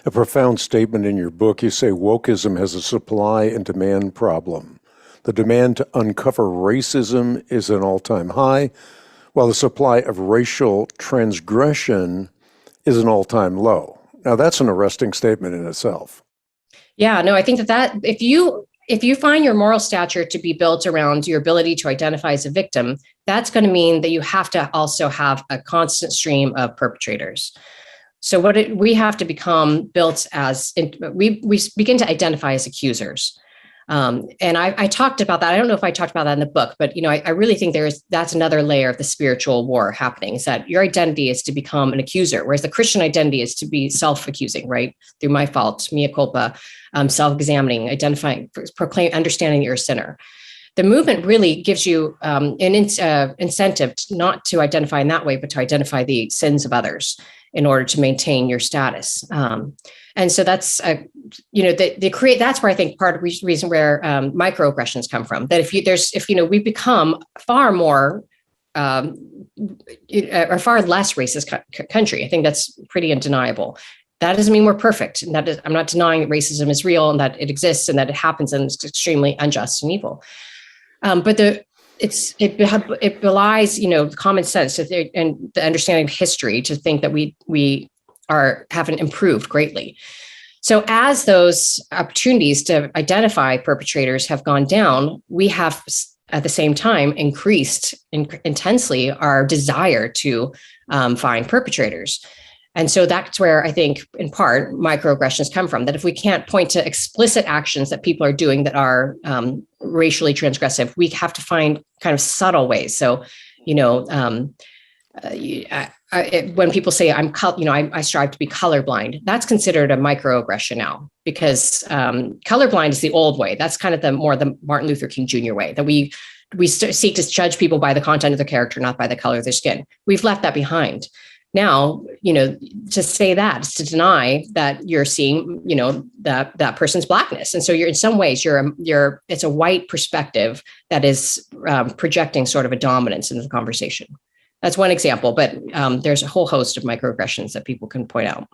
a profound statement in your book. You say wokeism has a supply and demand problem. The demand to uncover racism is an all-time high, while the supply of racial transgression is an all-time low. Now, that's an arresting statement in itself. Yeah, no, I think that if you find your moral stature to be built around your ability to identify as a victim, that's going to mean that you have to also have a constant stream of perpetrators. So we have to become built as, we begin to identify as accusers. And I talked about that. I don't know if I talked about that in the book, but I really think that's another layer of the spiritual war happening, is that your identity is to become an accuser, whereas the Christian identity is to be self-accusing, right? Through my fault, mea culpa, self-examining, identifying, understanding that you're a sinner. The movement really gives you an incentive not to identify in that way, but to identify the sins of others in order to maintain your status. And so that's, they create, that's where I think part of the reason where microaggressions come from, that if we become far more, or far less racist country, I think that's pretty undeniable. That doesn't mean we're perfect. And I'm not denying that racism is real and that it exists and that it happens and it's extremely unjust and evil. But it belies, common sense and the understanding of history to think that we haven't improved greatly. So as those opportunities to identify perpetrators have gone down, we have at the same time increased intensely our desire to find perpetrators. And so that's where I think, in part, microaggressions come from, that if we can't point to explicit actions that people are doing that are racially transgressive, we have to find kind of subtle ways. So, when people say I strive to be colorblind, that's considered a microaggression now, because colorblind is the old way. That's kind of the Martin Luther King Jr. way, that we seek to judge people by the content of their character, not by the color of their skin. We've left that behind. Now, to say that is to deny that you're seeing, that person's blackness. And so you're in some ways, it's a white perspective that is projecting sort of a dominance in the conversation. That's one example, but there's a whole host of microaggressions that people can point out.